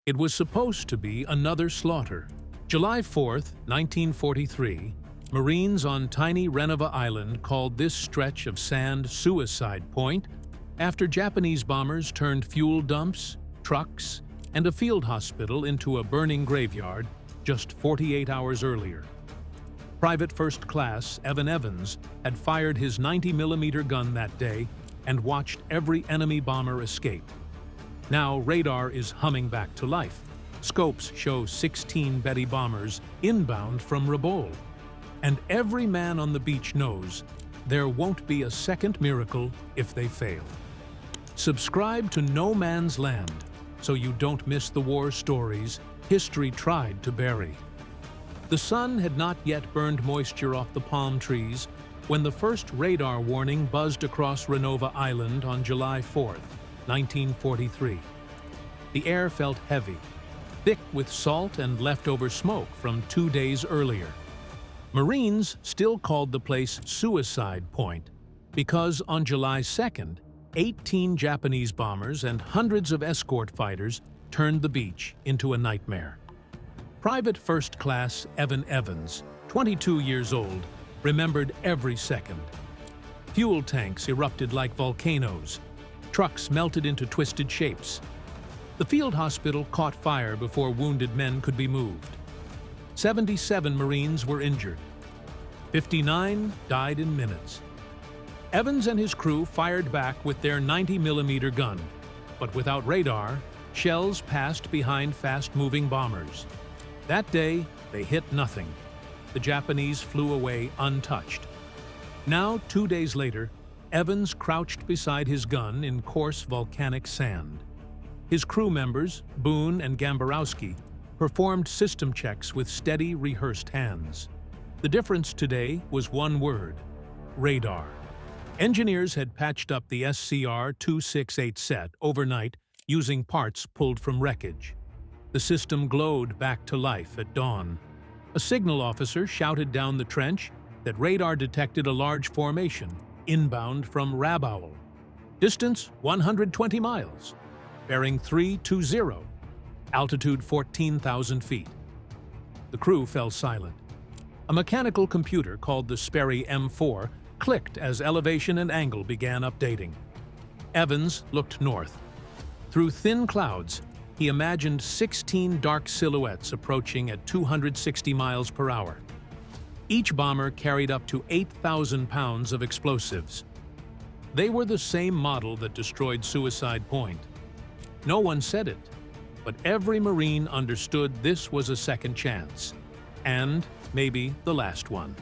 It was supposed to be another slaughter. July 4th, 1943, Marines on tiny Renova Island called this stretch of sand Suicide Point after Japanese bombers turned fuel dumps, trucks, and a field hospital into a burning graveyard just 48 hours earlier. Private First Class Evan Evans had fired his 90mm gun that day and watched every enemy bomber escape. Now radar is humming back to life. Scopes show 16 Betty bombers inbound from Rabaul. And every man on the beach knows there won't be a second miracle if they fail. Subscribe to No Man's Land so you don't miss the war stories history tried to bury. The sun had not yet burned moisture off the palm trees when the first radar warning buzzed across Renova Island on July 4th, 1943. The air felt heavy, thick with salt and leftover smoke from 2 days earlier. Marines still called the place Suicide Point because on July 2nd, 18 Japanese bombers and hundreds of escort fighters turned the beach into a nightmare. Private First Class Evan Evans, 22 years old, remembered every second. Fuel tanks erupted like volcanoes. Trucks melted into twisted shapes. The field hospital caught fire before wounded men could be moved. 77 Marines were injured. 59 died in minutes. Evans and his crew fired back with their 90mm gun, but without radar, shells passed behind fast-moving bombers. That day, they hit nothing. The Japanese flew away untouched. Now, 2 days later, Evans crouched beside his gun in coarse volcanic sand. His crew members, Boone and Gamborowski, performed system checks with steady, rehearsed hands. The difference today was one word: radar. Engineers had patched up the SCR-268 set overnight using parts pulled from wreckage. The system glowed back to life at dawn. A signal officer shouted down the trench that radar detected a large formation inbound from Rabaul. Distance 120 miles. Bearing 320. Altitude 14,000 feet. The crew fell silent. A mechanical computer called the Sperry M4 clicked as elevation and angle began updating. Evans looked north. Through thin clouds, he imagined 16 dark silhouettes approaching at 260 miles per hour. Each bomber carried up to 8,000 pounds of explosives. They were the same model that destroyed Suicide Point. No one said it, but every Marine understood this was a second chance, and maybe the last one.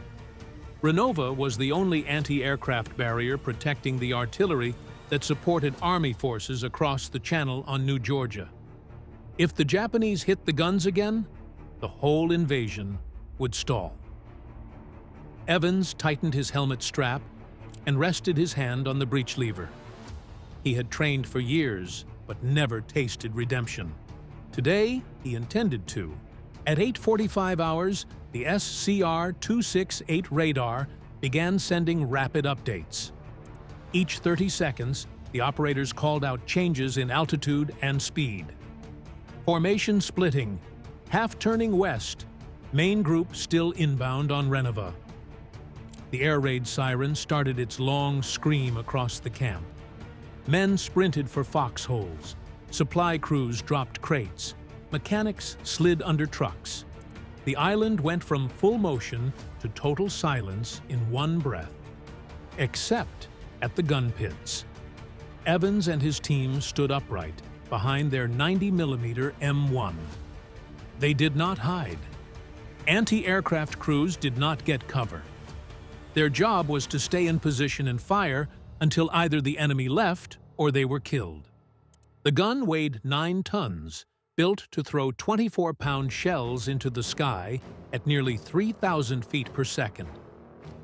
Renova was the only anti-aircraft barrier protecting the artillery that supported Army forces across the channel on New Georgia. If the Japanese hit the guns again, the whole invasion would stall. Evans tightened his helmet strap and rested his hand on the breech lever. He had trained for years, but never tasted redemption. Today, he intended to. At 8:45 hours, the SCR-268 radar began sending rapid updates. Each 30 seconds, the operators called out changes in altitude and speed. Formation splitting, half turning west, main group still inbound on Renova. The air raid siren started its long scream across the camp. Men sprinted for foxholes. Supply crews dropped crates. Mechanics slid under trucks. The island went from full motion to total silence in one breath. Except at the gun pits. Evans and his team stood upright behind their 90mm M1. They did not hide. Anti-aircraft crews did not get cover. Their job was to stay in position and fire until either the enemy left or they were killed. The gun weighed 9 tons, built to throw 24-pound shells into the sky at nearly 3,000 feet per second.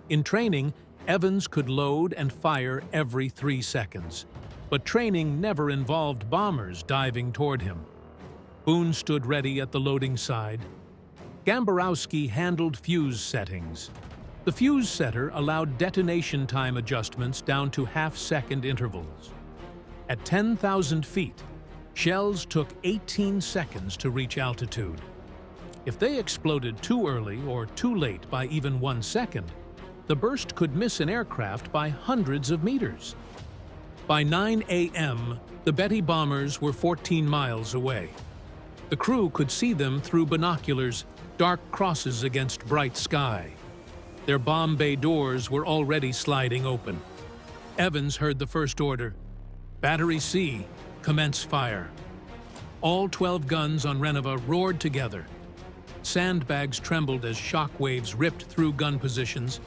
In training, Evans could load and fire every 3 seconds, but training never involved bombers diving toward him. Boone stood ready at the loading side. Gamborowski handled fuse settings. The fuse setter allowed detonation time adjustments down to half-second intervals. At 10,000 feet, Shells took 18 seconds to reach altitude. If they exploded too early or too late by even 1 second, the burst could miss an aircraft by hundreds of meters. By 9 a.m., the Betty bombers were 14 miles away. The crew could see them through binoculars, dark crosses against bright sky. Their bomb bay doors were already sliding open. Evans heard the first order. Battery C, commence fire. All 12 guns on Renova roared together. Sandbags trembled as shock waves ripped through gun positions.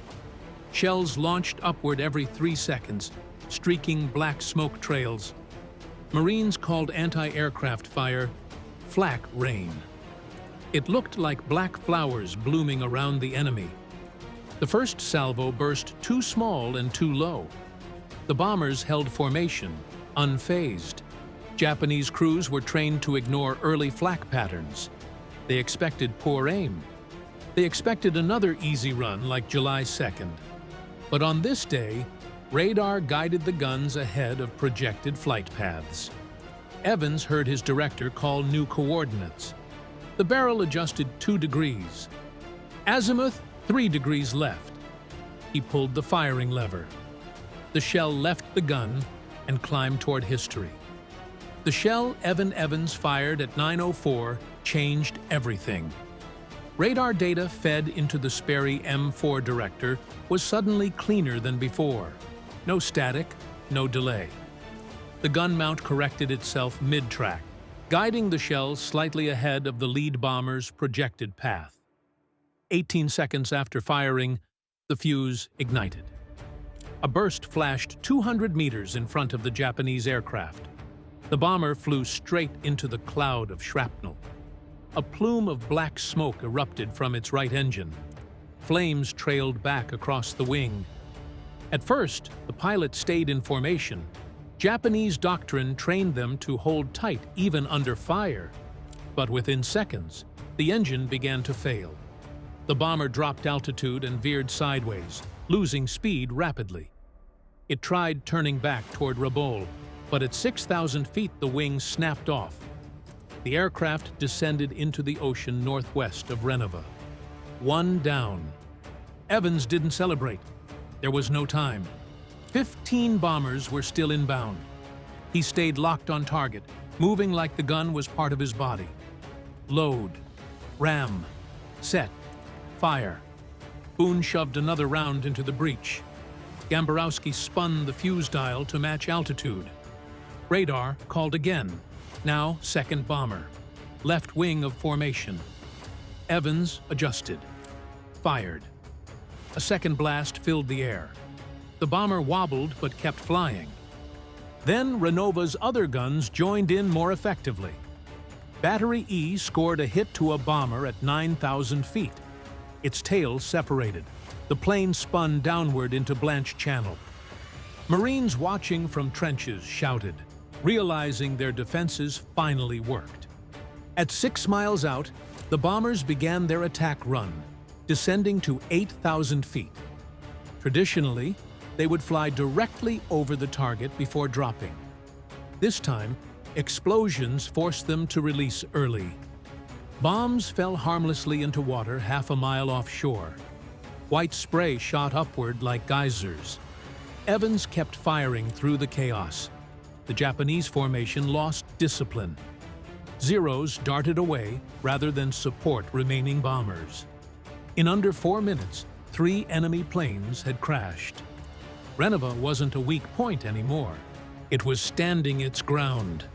Shells launched upward every 3 seconds, streaking black smoke trails. Marines called anti-aircraft fire flak rain. It looked like black flowers blooming around the enemy. The first salvo burst too small and too low. The bombers held formation, unfazed. Japanese crews were trained to ignore early flak patterns. They expected poor aim. They expected another easy run like July 2nd. But on this day, radar guided the guns ahead of projected flight paths. Evans heard his director call new coordinates. The barrel adjusted 2 degrees. Azimuth, 3 degrees left. He pulled the firing lever. The shell left the gun and climbed toward history. The shell Evan Evans fired at 9:04 changed everything. Radar data fed into the Sperry M4 director was suddenly cleaner than before. No static, no delay. The gun mount corrected itself mid-track, guiding the shell slightly ahead of the lead bomber's projected path. 18 seconds after firing, the fuse ignited. A burst flashed 200 meters in front of the Japanese aircraft. The bomber flew straight into the cloud of shrapnel. A plume of black smoke erupted from its right engine. Flames trailed back across the wing. At first, the pilot stayed in formation. Japanese doctrine trained them to hold tight even under fire. But within seconds, the engine began to fail. The bomber dropped altitude and veered sideways, losing speed rapidly. It tried turning back toward Rabaul, but at 6,000 feet the wing snapped off. The aircraft descended into the ocean northwest of Renova. 1 down. Evans didn't celebrate. There was no time. 15 bombers were still inbound. He stayed locked on target, moving like the gun was part of his body. Load. Ram. Set. Fire. Boone shoved another round into the breech. Gamborowski spun the fuse dial to match altitude. Radar called again. Now second bomber. Left wing of formation. Evans adjusted. Fired. A second blast filled the air. The bomber wobbled but kept flying. Then Renova's other guns joined in more effectively. Battery E scored a hit to a bomber at 9,000 feet. Its tail separated. The plane spun downward into Blanche Channel. Marines watching from trenches shouted, realizing their defenses finally worked. At 6 miles out, the bombers began their attack run, descending to 8,000 feet. Traditionally, they would fly directly over the target before dropping. This time, explosions forced them to release early. Bombs fell harmlessly into water half a mile offshore. White spray shot upward like geysers. Evans kept firing through the chaos. The Japanese formation lost discipline. Zeros darted away rather than support remaining bombers. In under 4 minutes, 3 enemy planes had crashed. Renova wasn't a weak point anymore. It was standing its ground.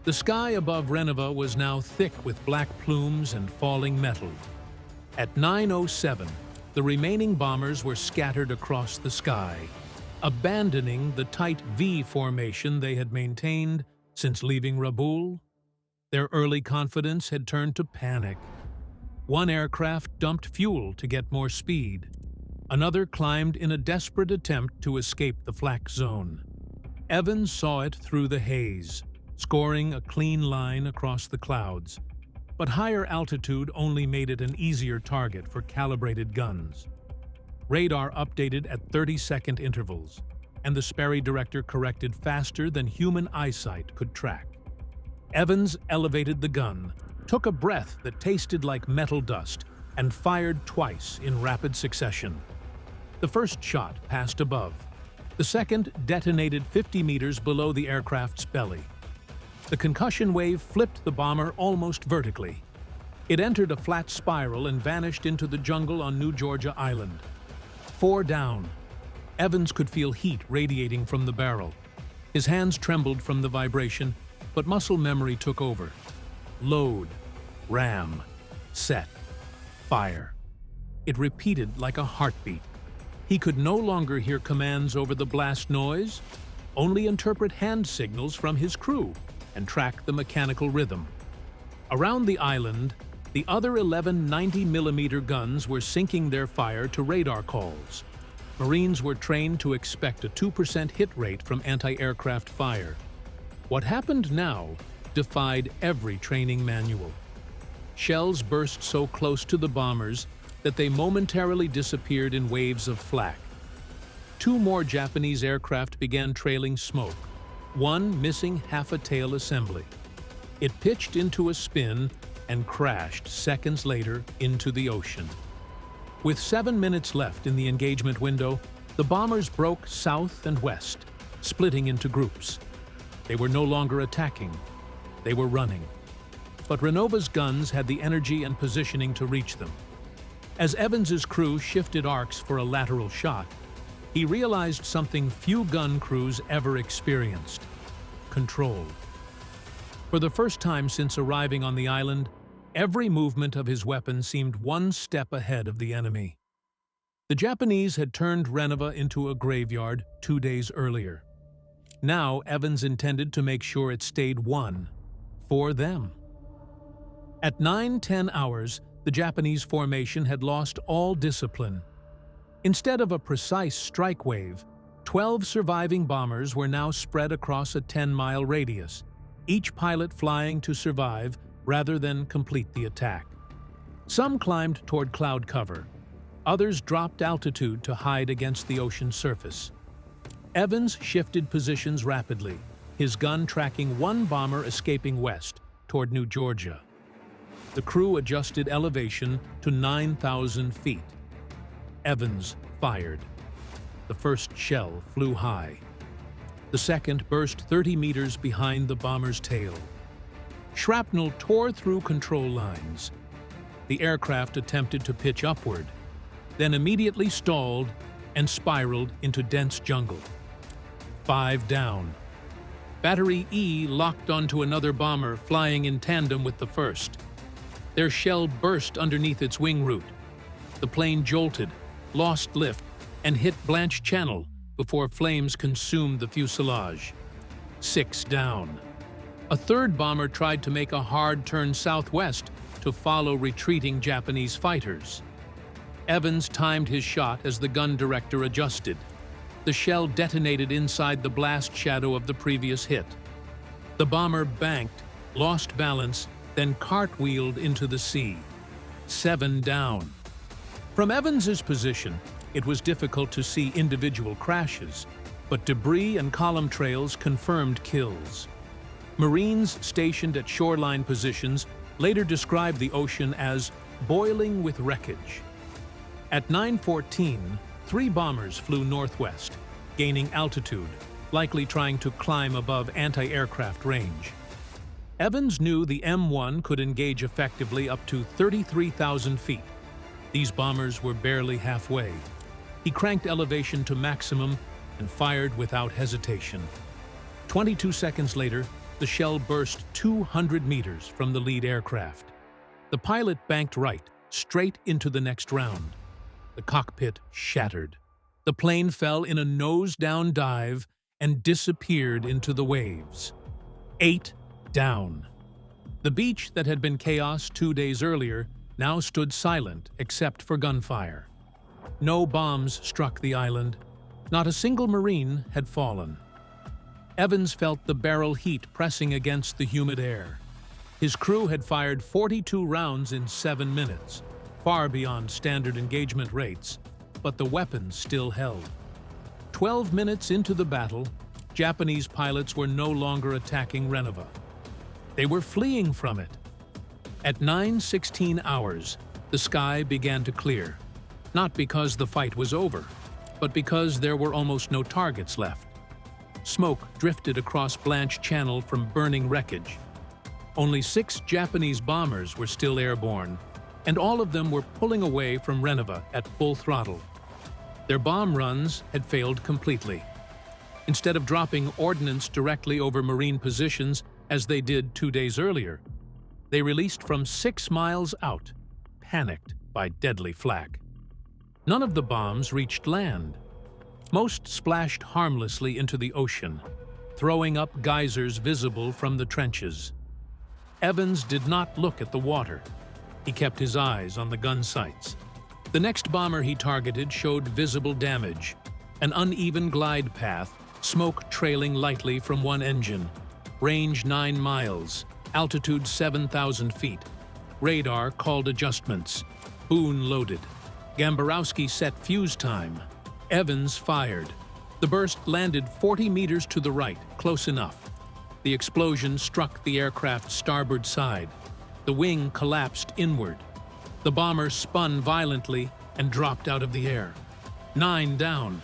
The sky above Renova was now thick with black plumes and falling metal. At 9:07, the remaining bombers were scattered across the sky, abandoning the tight V formation they had maintained since leaving Rabaul. Their early confidence had turned to panic. One aircraft dumped fuel to get more speed. Another climbed in a desperate attempt to escape the flak zone. Evans saw it through the haze, scoring a clean line across the clouds. But higher altitude only made it an easier target for calibrated guns. Radar updated at 30-second intervals, and the Sperry director corrected faster than human eyesight could track. Evans elevated the gun, took a breath that tasted like metal dust, and fired twice in rapid succession. The first shot passed above. The second detonated 50 meters below the aircraft's belly. The concussion wave flipped the bomber almost vertically. It entered a flat spiral and vanished into the jungle on New Georgia Island. 4 down. Evans could feel heat radiating from the barrel. His hands trembled from the vibration, but muscle memory took over. Load, ram, set, fire. It repeated like a heartbeat. He could no longer hear commands over the blast noise, only interpret hand signals from his crew and track the mechanical rhythm. Around the island, the other 11 90mm guns were syncing their fire to radar calls. Marines were trained to expect a 2% hit rate from anti-aircraft fire. What happened now defied every training manual. Shells burst so close to the bombers that they momentarily disappeared in waves of flak. 2 more Japanese aircraft began trailing smoke, one missing half a tail assembly. It pitched into a spin and crashed seconds later into the ocean. With 7 minutes left in the engagement window, the bombers broke south and west, splitting into groups. They were no longer attacking, they were running. But Renova's guns had the energy and positioning to reach them. As Evans's crew shifted arcs for a lateral shot, he realized something few gun crews ever experienced: control. For the first time since arriving on the island, every movement of his weapon seemed one step ahead of the enemy. The Japanese had turned Renova into a graveyard 2 days earlier. Now Evans intended to make sure it stayed one, for them. At 9-10 hours, the Japanese formation had lost all discipline. Instead of a precise strike wave, 12 surviving bombers were now spread across a 10-mile radius, each pilot flying to survive rather than complete the attack. Some climbed toward cloud cover. Others dropped altitude to hide against the ocean surface. Evans shifted positions rapidly, his gun tracking one bomber escaping west toward New Georgia. The crew adjusted elevation to 9,000 feet. Evans fired. The first shell flew high. The second burst 30 meters behind the bomber's tail. Shrapnel tore through control lines. The aircraft attempted to pitch upward, then immediately stalled and spiraled into dense jungle. 5 down. Battery E locked onto another bomber flying in tandem with the first. Their shell burst underneath its wing root. The plane jolted, lost lift, and hit Blanche Channel before flames consumed the fuselage. 6 down. A third bomber tried to make a hard turn southwest to follow retreating Japanese fighters. Evans timed his shot as the gun director adjusted. The shell detonated inside the blast shadow of the previous hit. The bomber banked, lost balance, then cartwheeled into the sea. 7 down. From Evans's position, it was difficult to see individual crashes, but debris and column trails confirmed kills. Marines stationed at shoreline positions later described the ocean as boiling with wreckage. At 9:14, 3 bombers flew northwest, gaining altitude, likely trying to climb above anti-aircraft range. Evans knew the M1 could engage effectively up to 33,000 feet. These bombers were barely halfway. He cranked elevation to maximum and fired without hesitation. 22 seconds later, the shell burst 200 meters from the lead aircraft. The pilot banked right, straight into the next round. The cockpit shattered. The plane fell in a nose-down dive and disappeared into the waves. 8 down. The beach that had been chaos 2 days earlier now stood silent except for gunfire. No bombs struck the island. Not a single Marine had fallen. Evans felt the barrel heat pressing against the humid air. His crew had fired 42 rounds in 7 minutes, far beyond standard engagement rates, but the weapons still held. 12 minutes into the battle, Japanese pilots were no longer attacking Renova. They were fleeing from it. At 9:16 hours, the sky began to clear, not because the fight was over, but because there were almost no targets left. Smoke drifted across Blanche Channel from burning wreckage. Only 6 Japanese bombers were still airborne, and all of them were pulling away from Renovo at full throttle. Their bomb runs had failed completely. Instead of dropping ordnance directly over Marine positions as they did 2 days earlier, they released from 6 miles out, panicked by deadly flak. None of the bombs reached land. Most splashed harmlessly into the ocean, throwing up geysers visible from the trenches. Evans did not look at the water. He kept his eyes on the gun sights. The next bomber he targeted showed visible damage, an uneven glide path, smoke trailing lightly from one engine, range 9 miles, altitude 7,000 feet. Radar called adjustments. Boone loaded. Gamborowski set fuse time. Evans fired. The burst landed 40 meters to the right, close enough. The explosion struck the aircraft's starboard side. The wing collapsed inward. The bomber spun violently and dropped out of the air. 9 down.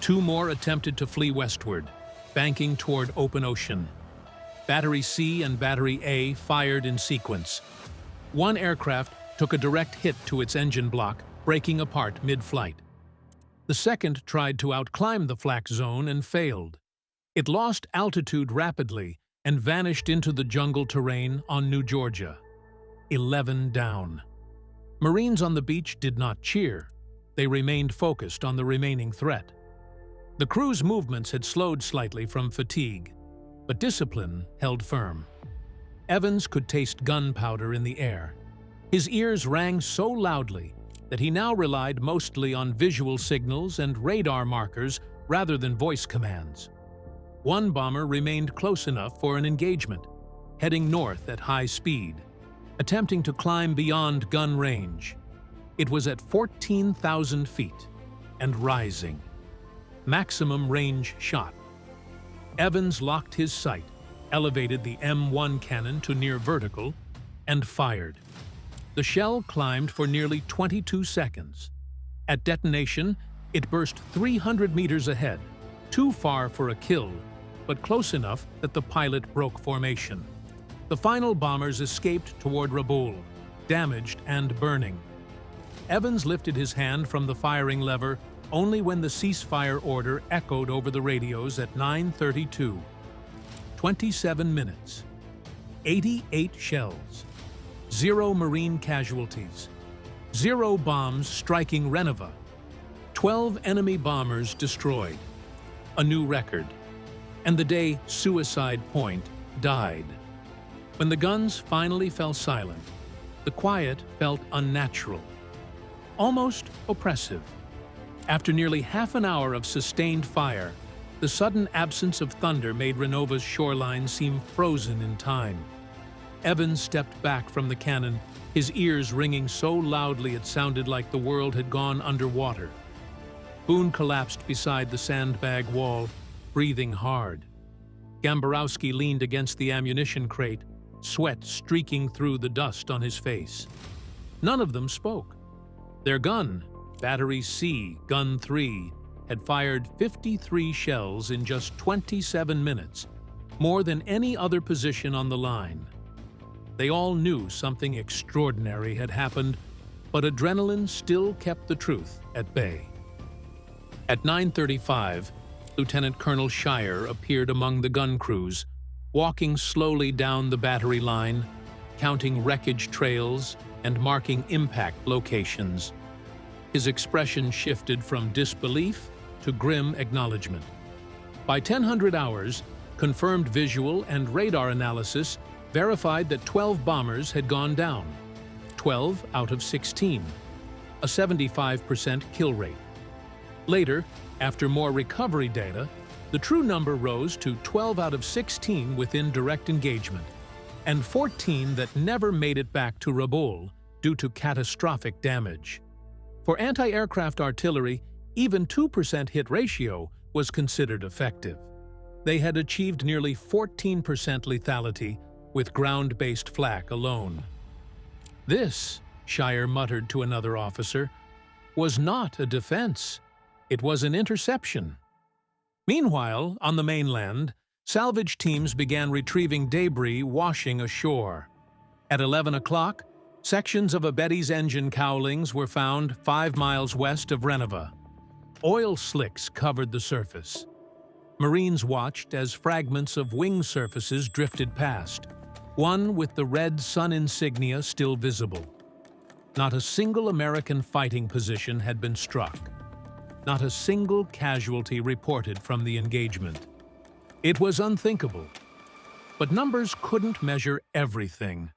2 more attempted to flee westward, banking toward open ocean. Battery C and Battery A fired in sequence. One aircraft took a direct hit to its engine block, breaking apart mid-flight. The second tried to outclimb the flak zone and failed. It lost altitude rapidly and vanished into the jungle terrain on New Georgia. 11 down. Marines on the beach did not cheer. They remained focused on the remaining threat. The crew's movements had slowed slightly from fatigue, but discipline held firm. Evans could taste gunpowder in the air. His ears rang so loudly that he now relied mostly on visual signals and radar markers rather than voice commands. One bomber remained close enough for an engagement, heading north at high speed, attempting to climb beyond gun range. It was at 14,000 feet and rising. Maximum range shot. Evans locked his sight, elevated the M1 cannon to near vertical, and fired. The shell climbed for nearly 22 seconds. At detonation, it burst 300 meters ahead, too far for a kill, but close enough that the pilot broke formation. The final bombers escaped toward Rabaul, damaged and burning. Evans lifted his hand from the firing lever only when the ceasefire order echoed over the radios at 9:32. 27 minutes. 88 shells. 0 Marine casualties. 0 bombs striking Renovo. 12 enemy bombers destroyed. A new record. And the day Suicide Point died. When the guns finally fell silent, the quiet felt unnatural, almost oppressive. After nearly half an hour of sustained fire, the sudden absence of thunder made Renovo's shoreline seem frozen in time. Evans stepped back from the cannon, his ears ringing so loudly it sounded like the world had gone underwater. Boone collapsed beside the sandbag wall, breathing hard. Gamborowski leaned against the ammunition crate, sweat streaking through the dust on his face. None of them spoke. Their gun, Battery C, Gun 3, had fired 53 shells in just 27 minutes, more than any other position on the line. They all knew something extraordinary had happened, but adrenaline still kept the truth at bay. At 9:35, Lieutenant Colonel Shire appeared among the gun crews, walking slowly down the battery line, counting wreckage trails and marking impact locations. His expression shifted from disbelief to grim acknowledgement. By 1000 hours, confirmed visual and radar analysis verified that 12 bombers had gone down, 12 out of 16, a 75% kill rate. Later, after more recovery data, the true number rose to 12 out of 16 within direct engagement, and 14 that never made it back to Rabaul due to catastrophic damage. For anti-aircraft artillery, even 2% hit ratio was considered effective. They had achieved nearly 14% lethality with ground-based flak alone. This, Shire muttered to another officer, was not a defense. It was an interception. Meanwhile, on the mainland, salvage teams began retrieving debris washing ashore. At 11 o'clock, sections of a Betty's engine cowlings were found 5 miles west of Renova. Oil slicks covered the surface. Marines watched as fragments of wing surfaces drifted past, one with the red sun insignia still visible. Not a single American fighting position had been struck. Not a single casualty reported from the engagement. It was unthinkable. But numbers couldn't measure everything.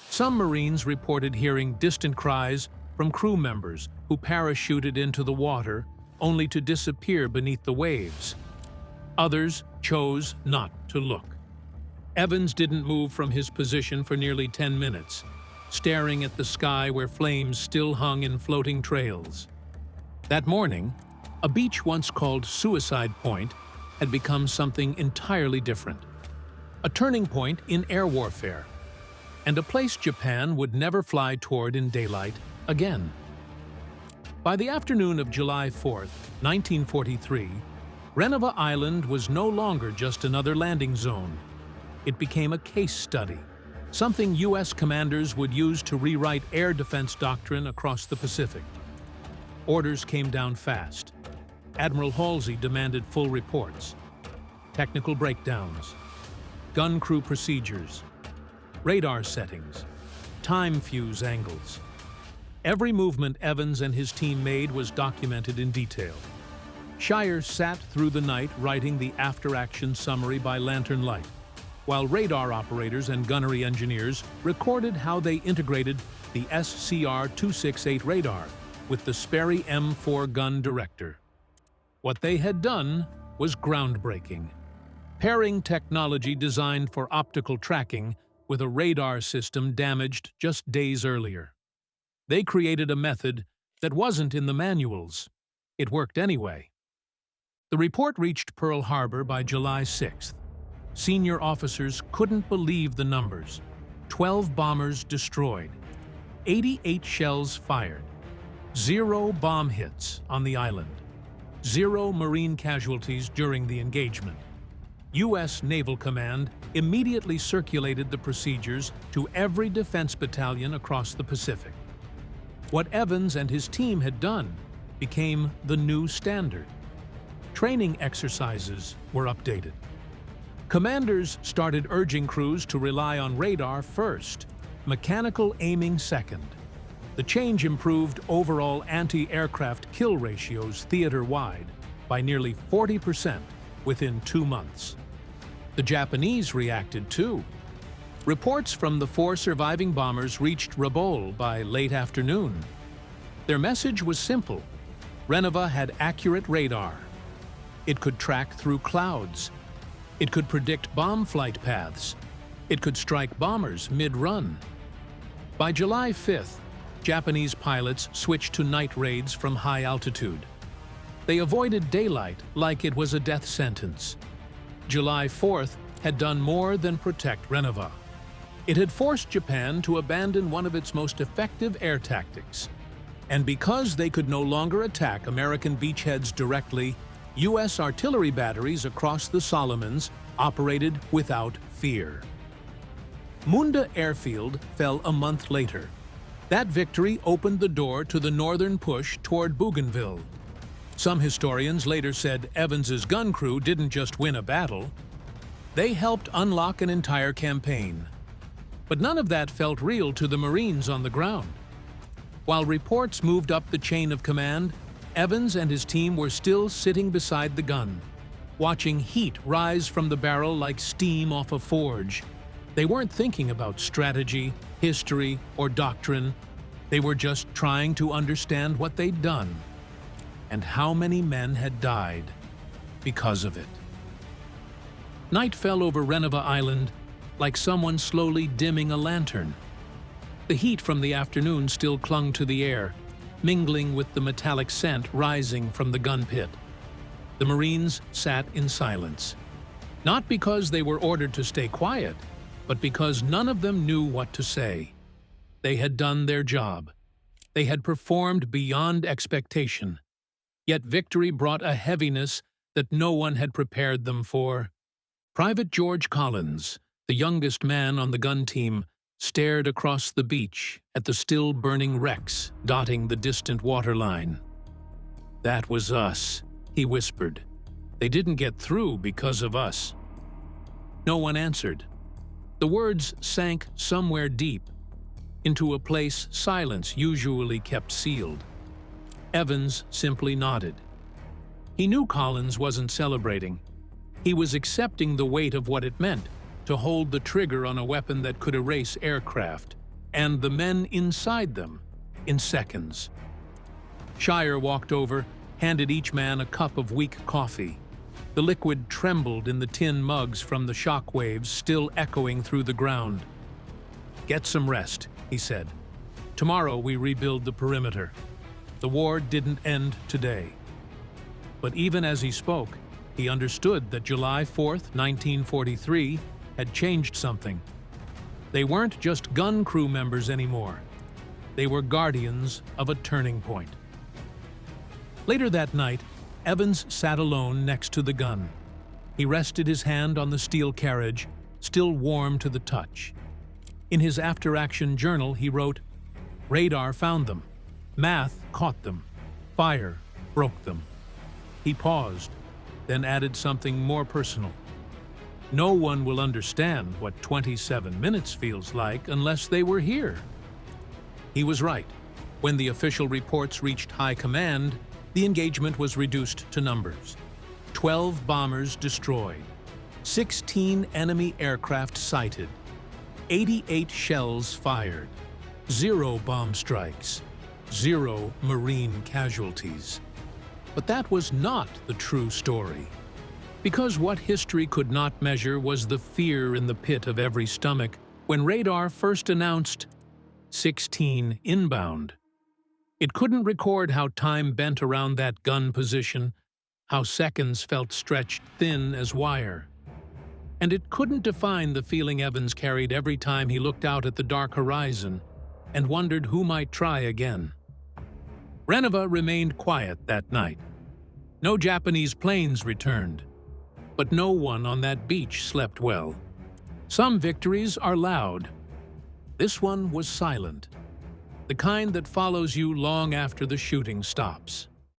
Some Marines reported hearing distant cries from crew members who parachuted into the water only to disappear beneath the waves. Others chose not to look. Evans didn't move from his position for nearly 10 minutes, staring at the sky where flames still hung in floating trails. That morning, a beach once called Suicide Point had become something entirely different. A turning point in air warfare, and a place Japan would never fly toward in daylight again. By the afternoon of July 4, 1943, Renova Island was no longer just another landing zone. It became a case study, something U.S. commanders would use to rewrite air defense doctrine across the Pacific. Orders came down fast. Admiral Halsey demanded full reports, technical breakdowns, gun crew procedures, radar settings, time fuse angles. Every movement Evans and his team made was documented in detail. Shire sat through the night writing the after-action summary by lantern light, while radar operators and gunnery engineers recorded how they integrated the SCR-268 radar with the Sperry M4 gun director. What they had done was groundbreaking, pairing technology designed for optical tracking with a radar system damaged just days earlier. They created a method that wasn't in the manuals. It worked anyway. The report reached Pearl Harbor by July 6th. Senior officers couldn't believe the numbers. 12 bombers destroyed, 88 shells fired, 0 bomb hits on the island, 0 Marine casualties during the engagement. U.S. Naval Command immediately circulated the procedures to every defense battalion across the Pacific. What Evans and his team had done became the new standard. Training exercises were updated. Commanders started urging crews to rely on radar first, mechanical aiming second. The change improved overall anti-aircraft kill ratios theater-wide by nearly 40% within 2 months. The Japanese reacted too. Reports from the 4 surviving bombers reached Rabaul by late afternoon. Their message was simple. Renova had accurate radar. It could track through clouds. It could predict bomb flight paths. It could strike bombers mid-run. By July 5th, Japanese pilots switched to night raids from high altitude. They avoided daylight like it was a death sentence. July 4th had done more than protect Renova. It had forced Japan to abandon one of its most effective air tactics. And because they could no longer attack American beachheads directly, U.S. artillery batteries across the Solomons operated without fear. Munda Airfield fell a month later. That victory opened the door to the northern push toward Bougainville. Some historians later said Evans's gun crew didn't just win a battle, they helped unlock an entire campaign. But none of that felt real to the Marines on the ground. While reports moved up the chain of command, Evans and his team were still sitting beside the gun, watching heat rise from the barrel like steam off a forge. They weren't thinking about strategy, history, or doctrine. They were just trying to understand what they'd done and how many men had died because of it. Night fell over Renova Island like someone slowly dimming a lantern. The heat from the afternoon still clung to the air, mingling with the metallic scent rising from the gun pit. The Marines sat in silence. Not because they were ordered to stay quiet, but because none of them knew what to say. They had done their job. They had performed beyond expectation. Yet victory brought a heaviness that no one had prepared them for. Private George Collins, the youngest man on the gun team, stared across the beach at the still-burning wrecks dotting the distant waterline. "That was us," he whispered. "They didn't get through because of us." No one answered. The words sank somewhere deep, into a place silence usually kept sealed. Evans simply nodded. He knew Collins wasn't celebrating. He was accepting the weight of what it meant to hold the trigger on a weapon that could erase aircraft, and the men inside them, in seconds. Shire walked over, handed each man a cup of weak coffee. The liquid trembled in the tin mugs from the shock waves still echoing through the ground. "Get some rest," he said. "Tomorrow we rebuild the perimeter. The war didn't end today." But even as he spoke, he understood that July 4th, 1943, had changed something. They weren't just gun crew members anymore. They were guardians of a turning point. Later that night, Evans sat alone next to the gun. He rested his hand on the steel carriage, still warm to the touch. In his after-action journal, he wrote, "Radar found them. Math caught them. Fire broke them." He paused, then added something more personal. "No one will understand what 27 minutes feels like unless they were here." He was right. When the official reports reached high command, the engagement was reduced to numbers. 12 bombers destroyed, 16 enemy aircraft sighted, 88 shells fired, 0 bomb strikes, 0 Marine casualties. But that was not the true story. Because what history could not measure was the fear in the pit of every stomach when radar first announced 16 inbound. It couldn't record how time bent around that gun position, how seconds felt stretched thin as wire. And it couldn't define the feeling Evans carried every time he looked out at the dark horizon and wondered who might try again. Renova remained quiet that night. No Japanese planes returned, but no one on that beach slept well. Some victories are loud. This one was silent, the kind that follows you long after the shooting stops.